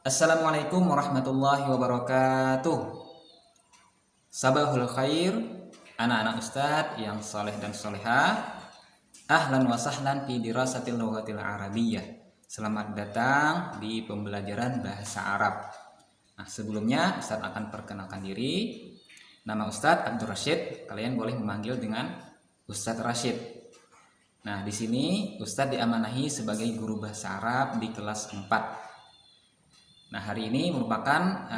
Assalamualaikum warahmatullahi wabarakatuh. Sabahul khair, anak-anak ustadz yang soleh dan solehah. Ahlan wa sahlan fi dirasatil lughatil arabiyyah. Selamat datang di pembelajaran bahasa Arab. Nah, sebelumnya Ustadz akan perkenalkan diri. Nama Ustadz Abdul Rashid. Kalian boleh memanggil dengan Ustadz Rashid. Nah, di sini Ustadz diamanahi sebagai guru bahasa Arab di kelas 4. Nah, hari ini merupakan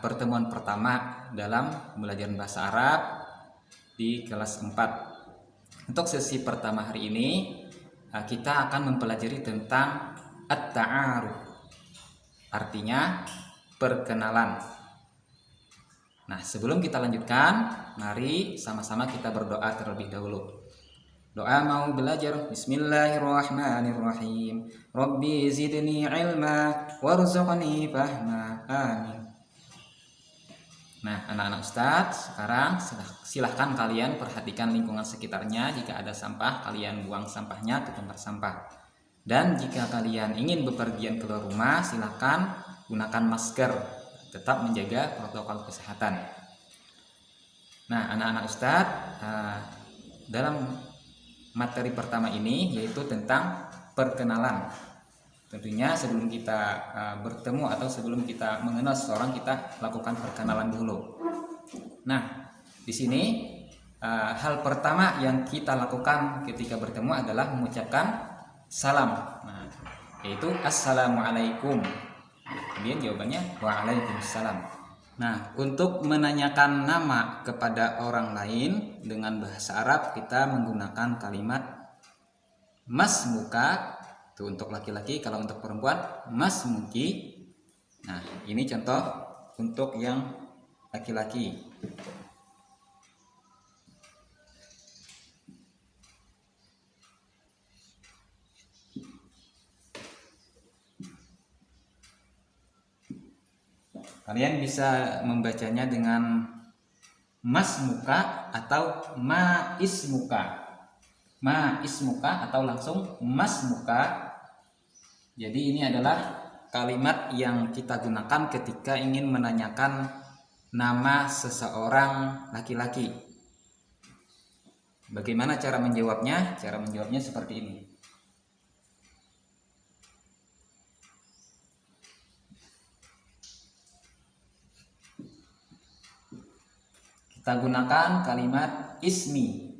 pertemuan pertama dalam pembelajaran bahasa Arab di kelas 4. Untuk sesi pertama hari ini kita akan mempelajari tentang at-ta'aruf. Artinya perkenalan. Nah, sebelum kita lanjutkan, mari sama-sama kita berdoa terlebih dahulu. Doa mau belajar. Bismillahirrahmanirrahim. Rabbi zidni ilma warzuqni fahma. Amin. Nah, anak-anak ustadz, sekarang silahkan kalian perhatikan lingkungan sekitarnya. Jika ada sampah, kalian buang sampahnya ke tempat sampah. Dan jika kalian ingin bepergian keluar rumah, silahkan gunakan masker. Tetap menjaga protokol kesehatan. Nah, anak-anak ustadz, dalam materi pertama ini yaitu tentang perkenalan. Tentunya sebelum kita bertemu atau sebelum kita mengenal seseorang, kita lakukan perkenalan dulu. Nah, di sini hal pertama yang kita lakukan ketika bertemu adalah mengucapkan salam. Nah, yaitu assalamualaikum. Kemudian jawabannya waalaikumsalam. Nah, untuk menanyakan nama kepada orang lain dengan bahasa Arab, kita menggunakan kalimat mas muka. Itu untuk laki-laki. Kalau untuk perempuan, mas muki. Nah, ini contoh untuk yang laki-laki. Kalian bisa membacanya dengan mas muka atau ma ismuka. Ma ismuka atau langsung mas muka. Jadi ini adalah kalimat yang kita gunakan ketika ingin menanyakan nama seseorang laki-laki. Bagaimana cara menjawabnya? Cara menjawabnya seperti ini. Kita gunakan kalimat ismi.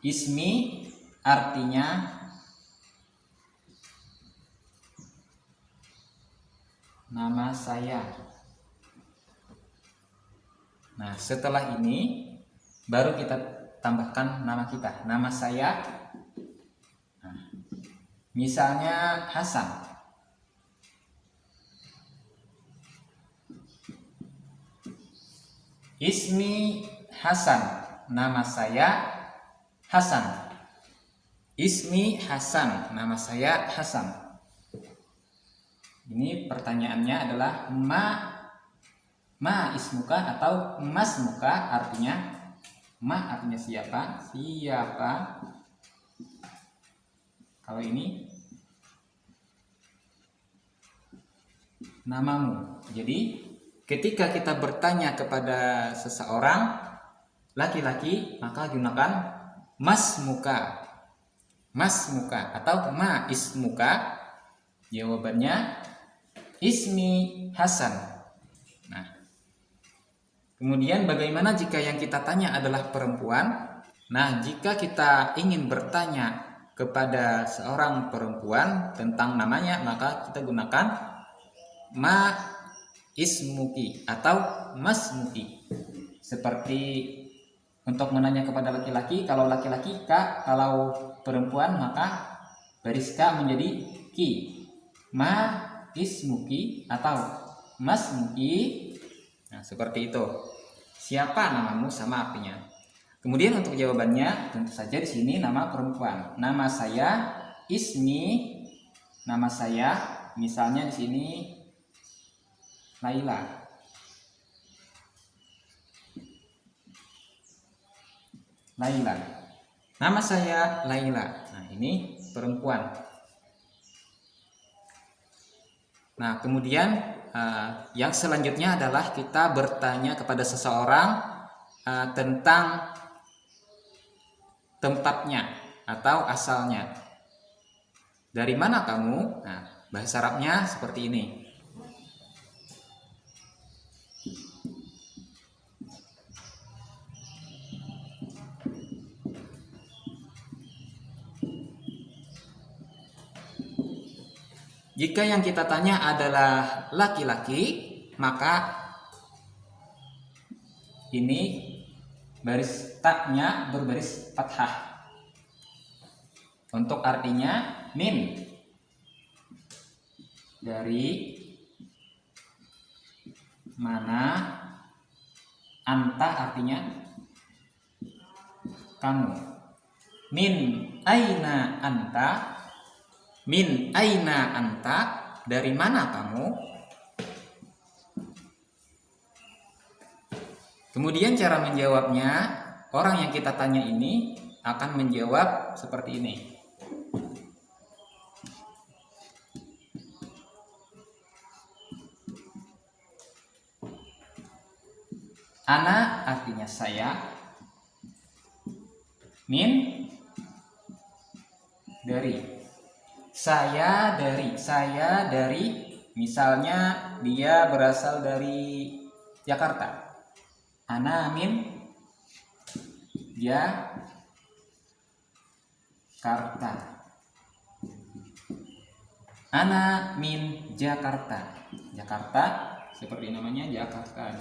Ismi artinya nama saya. Nah, setelah ini baru kita tambahkan nama kita. Nama saya, nah, misalnya Hasan. Ismi Hasan, nama saya Hasan. Ismi Hasan, nama saya Hasan. Ini pertanyaannya adalah ma ismuka atau mas muka, artinya ma artinya siapa? Siapa? Kalau ini namamu. Jadi ketika kita bertanya kepada seseorang laki-laki, maka gunakan mas muka. Mas muka atau ma ismuka. Jawabannya ismi Hasan. Nah, kemudian bagaimana jika yang kita tanya adalah perempuan? Nah, jika kita ingin bertanya kepada seorang perempuan tentang namanya, maka kita gunakan ma ismuki atau masmuki. Seperti untuk menanya kepada laki-laki, kalau laki-laki ka, kalau perempuan maka baris ka menjadi ki. Ma ismuki atau masmuki. Nah, seperti itu. Siapa namamu sama artinya. Kemudian untuk jawabannya tentu saja di sini nama perempuan. Nama saya ismi, nama saya misalnya di sini Laila. Laila. Nama saya Laila. Nah, ini perempuan. Nah, kemudian yang selanjutnya adalah kita bertanya kepada seseorang tentang tempatnya atau asalnya. Dari mana kamu? Nah, bahasa Arabnya seperti ini. Jika yang kita tanya adalah laki-laki, maka ini baris taknya berbaris fathah. Untuk artinya min. Dari mana, anta artinya kamu. Min aina anta. Min aina anta, dari mana kamu? Kemudian cara menjawabnya, orang yang kita tanya ini akan menjawab seperti ini. Ana artinya saya. Min dari. Saya dari, misalnya dia berasal dari Jakarta. Ana min Jakarta. Ana min Jakarta. Jakarta seperti namanya, Jakarta.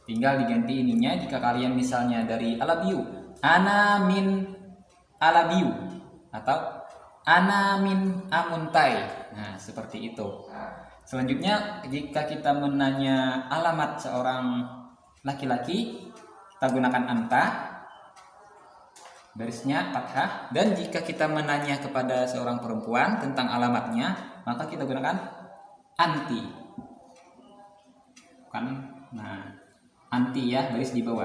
Tinggal diganti ininya. Jika kalian misalnya dari Alabiu, ana min Alabiu, atau ana min Amuntai. Nah, seperti itu. Selanjutnya, jika kita menanya alamat seorang laki-laki, kita gunakan anta, barisnya fathah. Dan jika kita menanya kepada seorang perempuan tentang alamatnya, maka kita gunakan anti. Nah, anti ya, baris di bawah.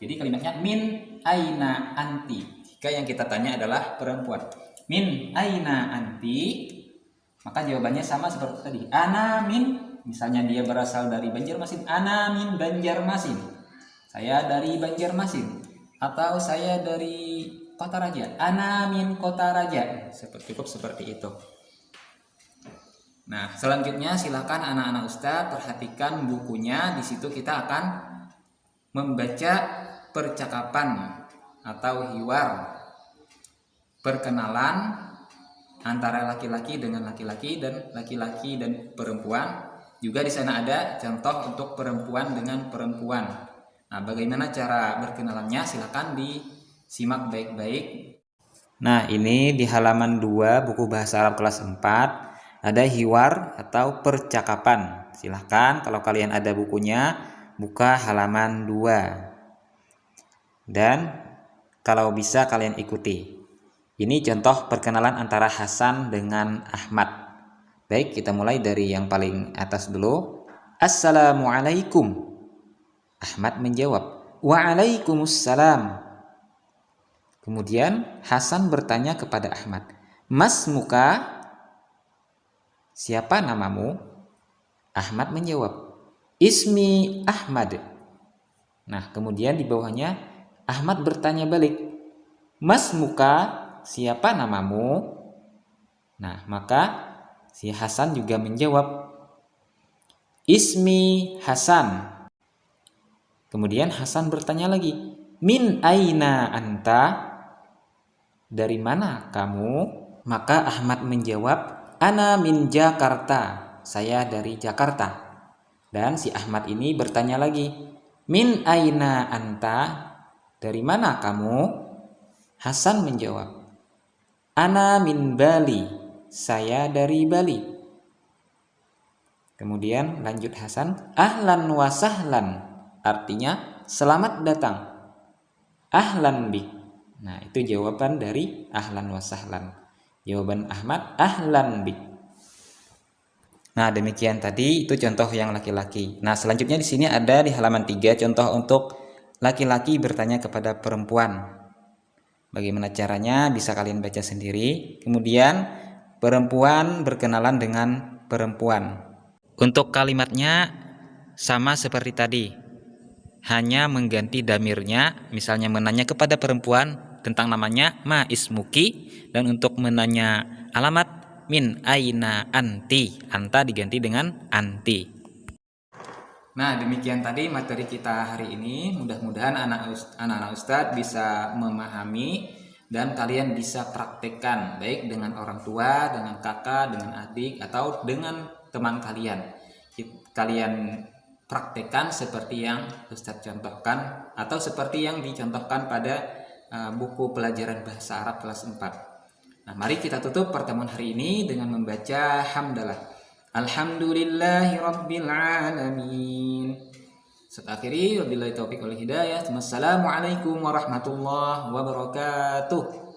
Jadi kalimatnya min aina anti. Jika yang kita tanya adalah perempuan, min aina anti, maka jawabannya sama seperti tadi. Ana min, misalnya dia berasal dari Banjarmasin, ana min Banjarmasin. Saya dari Banjarmasin. Atau saya dari Kota Raja, ana min Kota Raja. Cukup seperti itu. Nah, selanjutnya silakan anak-anak Ustadz perhatikan bukunya. Di situ kita akan membaca percakapan atau hiwar, perkenalan antara laki-laki dengan laki-laki dan laki-laki dan perempuan. Juga di sana ada contoh untuk perempuan dengan perempuan. Nah, bagaimana cara berkenalannya? Silakan disimak baik-baik. Nah, ini di halaman 2 buku bahasa Arab kelas 4 ada hiwar atau percakapan. Silahkan kalau kalian ada bukunya, buka halaman 2. Dan kalau bisa kalian ikuti. Ini contoh perkenalan antara Hasan dengan Ahmad. Baik, kita mulai dari yang paling atas dulu. Assalamualaikum. Ahmad menjawab, Waalaikumsalam. Kemudian Hasan bertanya kepada Ahmad, Mas muka, siapa namamu? Ahmad menjawab, Ismi Ahmad. Nah, kemudian di bawahnya Ahmad bertanya balik, Mas muka, siapa namamu? Nah, maka si Hasan juga menjawab, Ismi Hasan. Kemudian Hasan bertanya lagi, Min aina anta? Dari mana kamu? Maka Ahmad menjawab, Ana min Jakarta. Saya dari Jakarta. Dan si Ahmad ini bertanya lagi, Min aina anta? Dari mana kamu? Hasan menjawab, Ana min Bali. Saya dari Bali. Kemudian lanjut Hasan, Ahlan wa sahlan. Artinya selamat datang. Ahlan bik. Nah, itu jawaban dari ahlan wa sahlan. Jawaban Ahmad, ahlan bik. Nah, demikian tadi itu contoh yang laki-laki. Nah, selanjutnya di sini ada di halaman 3 contoh untuk laki-laki bertanya kepada perempuan. Bagaimana caranya bisa kalian baca sendiri. Kemudian perempuan berkenalan dengan perempuan. Untuk kalimatnya sama seperti tadi, hanya mengganti damirnya, misalnya menanya kepada perempuan tentang namanya ma ismuki, dan untuk menanya alamat min aina anti, anta diganti dengan anti. Nah, demikian tadi materi kita hari ini. Mudah-mudahan anak-anak Ustadz bisa memahami dan kalian bisa praktekkan baik dengan orang tua, dengan kakak, dengan adik, atau dengan teman kalian. Kalian praktekkan seperti yang Ustadz contohkan atau seperti yang dicontohkan pada buku pelajaran bahasa Arab kelas 4. Nah, mari kita tutup pertemuan hari ini dengan membaca hamdalah. Alhamdulillahi rabbil alamin. Akhiri wabillahi taufiq wal hidayah. Wassalamualaikum warahmatullahi wabarakatuh.